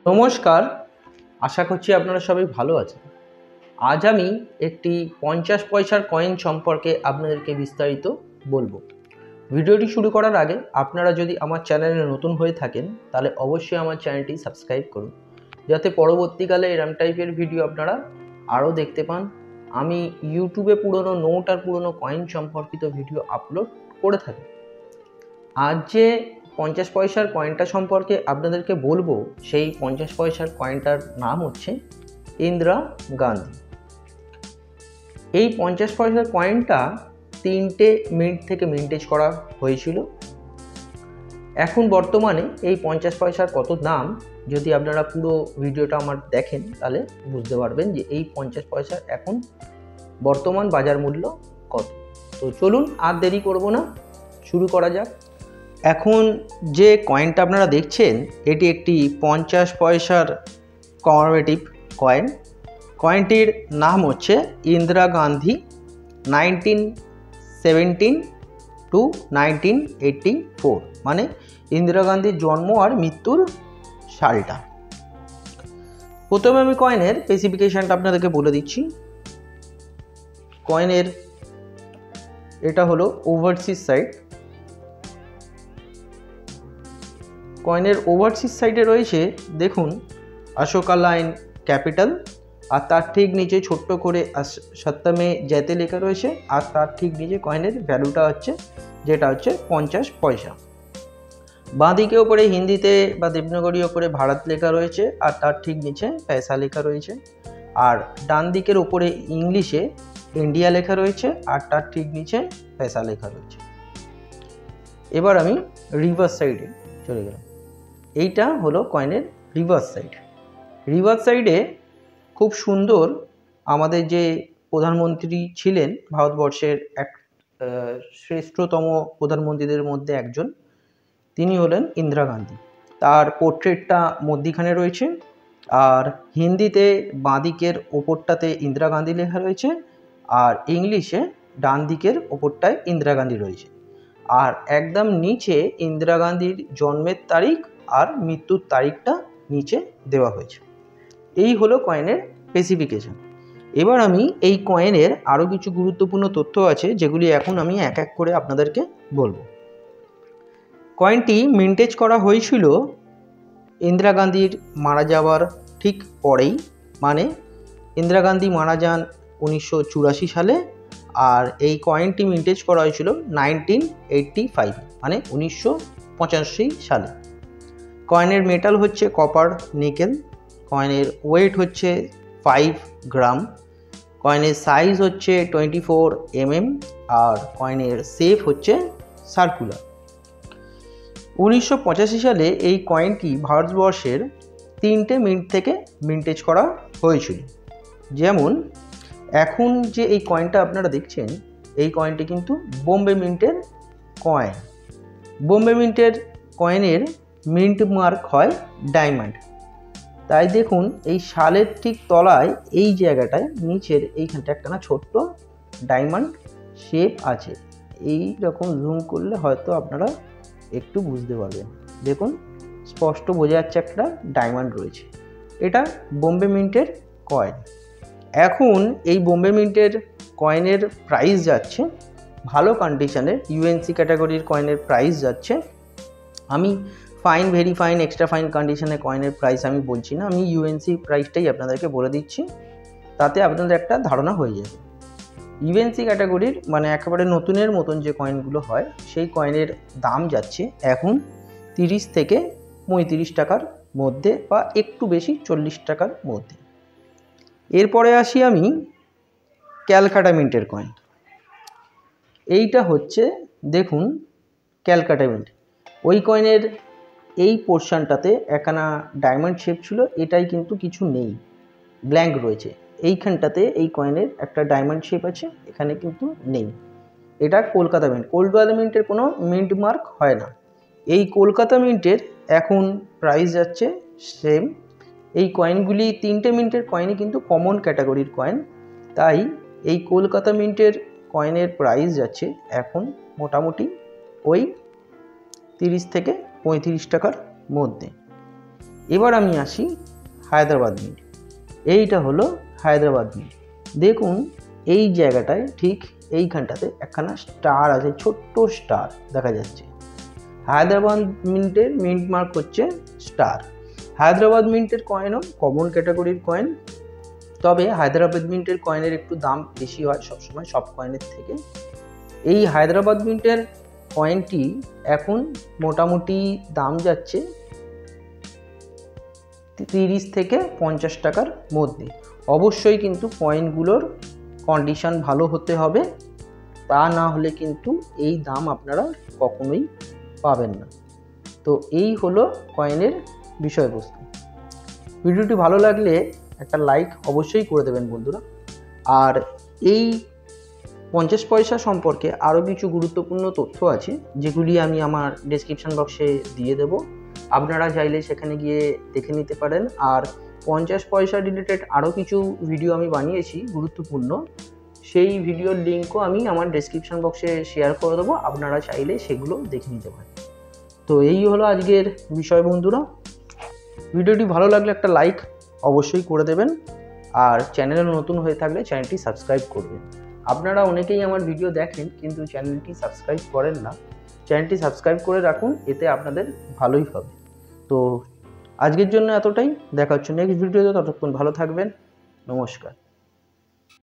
নমস্কার, আশা করছি আপনারা সবাই ভালো আছেন। আজ আমি একটি 50 পয়সার কয়েন সম্পর্কে আপনাদেরকে বিস্তারিত বলবো। ভিডিওটি শুরু করার আগে আপনারা যদি আমার চ্যানেলে নতুন হয়ে থাকেন তাহলে অবশ্যই আমার চ্যানেলটি সাবস্ক্রাইব করুন, যাতে পরবর্তীকালে এরম টাইপের ভিডিও আপনারা আরও দেখতে পান। আমি ইউটিউবে পুরনো নোট আর পুরনো কয়েন সম্পর্কিত ভিডিও আপলোড করে থাকি। আজ যে 50 পয়সার কয়েনটা সম্পর্কে আপনাদেরকে বলবো, সেই 50 পয়সার কয়েনটার নাম হচ্ছে ইন্দিরা গান্ধী। এই 50 পয়সার কয়েনটা 3টে মিন্ট থেকে মিন্টেজ করা হয়েছিল। এখন বর্তমানে এই 50 পয়সার কত দাম, যদি আপনারা পুরো ভিডিওটা আমার দেখেন তাহলে বুঝতে পারবেন যে এই 50 পয়সার এখন বর্তমান বাজার মূল্য কত। তো চলুন আর দেরি করব না, শুরু করা যাক। এখন যে কয়েনটা আপনারা দেখছেন এটি একটি 50 পয়সার কমেমোরেটিভ কয়েন। কয়েনটির নাম হচ্ছে ইন্দিরা গান্ধী 1917 টু 1984, মানে ইন্দিরা গান্ধীর জন্ম আর মৃত্যুর সালটা। প্রথমে আমি কয়েনের স্পেসিফিকেশানটা আপনাদেরকে বলে দিচ্ছি। কয়েনের এটা হলো ওভারসিজ সাইড। কয়েনের ওভারসিজ সাইডে রয়েছে দেখুন অশোকা লাইন ক্যাপিটাল, আর তার ঠিক নিচে ছোট্ট করে সত্যমে জয়তে লেখা রয়েছে, আর তার ঠিক নিচে কয়েনের ভ্যালুটা হচ্ছে যেটা হচ্ছে 50 পয়সা। বাঁদিকে ওপরে হিন্দিতে বা দেবনাগরী ওপরে ভারত লেখা রয়েছে, আর তার ঠিক নিচে পয়সা লেখা রয়েছে। আর ডান দিকের ওপরে ইংলিশে ইন্ডিয়া লেখা রয়েছে, আর তার ঠিক নিচে পয়সা লেখা রয়েছে। এবার আমি রিভার্স সাইডে চলে গেলাম। এইটা হলো কয়েনের রিভার্স সাইড। রিভার্স সাইডে খুব সুন্দর আমাদের যে প্রধানমন্ত্রী ছিলেন, ভারতবর্ষের এক শ্রেষ্ঠতম প্রধানমন্ত্রীদের মধ্যে একজন, তিনি হলেন ইন্দিরা গান্ধী। তার পোর্ট্রেটটা মধ্যিখানে রয়েছে, আর হিন্দিতে বাঁদিকের ওপরটাতে ইন্দিরা গান্ধী লেখা রয়েছে, আর ইংলিশে ডান দিকের ওপরটায় ইন্দিরা গান্ধী রয়েছে। আর একদম নিচে ইন্দিরা গান্ধীর জন্মের তারিখ আর মৃত্যুর তারিখটা নিচে দেওয়া হয়েছে। এই হলো কয়েনের স্পেসিফিকেশন। এবার আমি এই কয়েনের আরও কিছু গুরুত্বপূর্ণ তথ্য আছে যেগুলি এখন আমি এক এক করে আপনাদেরকে বলবো। কয়েনটি মিন্টেজ করা হয়েছিল ইন্দিরা গান্ধীর মারা যাওয়ার ঠিক পরেই, মানে ইন্দিরা গান্ধী মারা যান 1984 সালে, আর এই কয়েনটি মিন্টেজ করা হয়েছিল 1985, মানে 1985 সালে। কয়েনের মেটাল হচ্ছে কপার নিকেল। কয়েনের ওয়েট হচ্ছে 5 গ্রাম। কয়েনের সাইজ হচ্ছে 24 mm, আর কয়েনের শেপ হচ্ছে সার্কুলার। 1985 সালে এই কয়েনটি ভারতবর্ষের 3টে মিন্ট থেকে মিন্টেজ করা হয়েছিল। যেমন এখন যে এই কয়েনটা আপনারা দেখছেন, এই কয়েনটি কিন্তু বোম্বে মিন্টের কয়েন। বোম্বে মিন্টের কয়েনের মিন্ট মার্ক হয় ডায়মন্ড। তাই দেখুন এই শালের ঠিক তলায় এই জায়গাটায় নিচের এইখানটা একটা না ছোট্ট ডায়মন্ড শেপ আছে। এই রকম জুম করলে হয়তো আপনারা একটু বুঝতে পারবেন। দেখুন স্পষ্ট বোঝা যাচ্ছে একটা ডায়মন্ড রয়েছে। এটা বোম্বে মিন্টের কয়েন। এখন এই বোম্বে মিন্টের কয়েনের প্রাইস যাচ্ছে ভালো কন্ডিশনের, ইউএনসি ক্যাটাগরির কয়েনের প্রাইস যাচ্ছে। আমি fine, very fine, extra fine কন্ডিশনের কয়েনের প্রাইস আমি বলছি না, আমি ইউএনসি প্রাইসটাই আপনাদেরকে বলে দিচ্ছি, তাতে আপনাদের একটা ধারণা হয়ে যাবে। ইউএনসি ক্যাটাগরির মানে একেবারে নতুনের মতন যে কয়েনগুলো হয়, সেই কয়েনের দাম যাচ্ছে এখন 30 থেকে 35 টাকার মধ্যে, বা একটু বেশি 40 টাকার মধ্যে। এরপরে আসি আমি ক্যালকাটা মিন্টের কয়েন। এইটা হচ্ছে দেখুন ক্যালকাটা মিন্ট। ওই কয়েনের এই পোর্শনটাতে একখানা ডায়মন্ড শেপ ছিল, এটাই কিন্তু কিছু নেই, ব্ল্যাঙ্ক রয়েছে। এইখানটাতে এই কয়েনের একটা ডায়মন্ড শেপ আছে, এখানে কিন্তু নেই। এটা কলকাতা মিন্ট। কলকাতা মিন্টের কোনো মিন্ট মার্ক হয় না। এই কলকাতা মিন্টের এখন প্রাইস যাচ্ছে সেম। এই কয়েনগুলি 3টে মিন্টের কয়েনই কিন্তু কমন ক্যাটাগরির কয়েন, তাই এই কলকাতা মিন্টের কয়েনের প্রাইস যাচ্ছে এখন মোটামুটি ওই 30 থেকে 35 টাকার মধ্যে। এবার আমি আসি হায়দ্রাবাদ মিন্ট। এইটা হলো হায়দ্রাবাদ মিন্ট। দেখুন এই জায়গাটায় ঠিক এইখানটাতে একখানা স্টার আছে, ছোট্ট স্টার দেখা যাচ্ছে। হায়দ্রাবাদ মিন্টের মিন্ট মার্ক হচ্ছে স্টার। হায়দ্রাবাদ মিন্টের কয়েনও কমন ক্যাটাগরির কয়েন, তবে হায়দ্রাবাদ মিন্টের কয়েনের একটু দাম বেশি হয় সবসময় সব কয়েনের থেকে। এই হায়দ্রাবাদ মিন্টের কয়েনটি এখন মোটামুটি দাম যাচ্ছে 30 থেকে 50 টাকার মধ্যে। অবশ্যই কিন্তু কয়েনগুলোর কন্ডিশন ভালো হতে হবে, তা না হলে কিন্তু এই দাম আপনারা কখনোই পাবেন না। তো এই হলো কয়েনের বিষয়বস্তু। ভিডিওটি ভালো লাগলে একটা লাইক অবশ্যই করে দেবেন বন্ধুরা। আর এই 50 পয়সা সম্পর্কে আরও কিছু গুরুত্বপূর্ণ তথ্য আছে, যেগুলি আমি আমার ডেসক্রিপশন বক্সে দিয়ে দেব। আপনারা চাইলে সেখানে গিয়ে দেখে নিতে পারেন। আর 50 পয়সা রিলেটেড আরও কিছু ভিডিও আমি বানিয়েছি গুরুত্বপূর্ণ, সেই ভিডিওর লিঙ্কও আমি আমার ডেসক্রিপশন বক্সে শেয়ার করে দেবো, আপনারা চাইলে সেগুলো দেখে নিতে পারেন। তো এই হলো আজকের বিষয় বন্ধুরা। ভিডিওটি ভালো লাগলে একটা লাইক অবশ্যই করে দেবেন, আর চ্যানেলে নতুন হয়ে থাকলে চ্যানেলটি সাবস্ক্রাইব করবেন। আপনারা অনেকেই আমার ভিডিও দেখেন কিন্তু চ্যানেলটি সাবস্ক্রাইব করেন না, চ্যানেলটি সাবস্ক্রাইব করে রাখুন, এতে আপনাদের ভালোই হবে। তো আজকের জন্য এতটাই, দেখা হচ্ছে নেক্সট ভিডিওতে, ততক্ষণ ভালো থাকবেন, নমস্কার।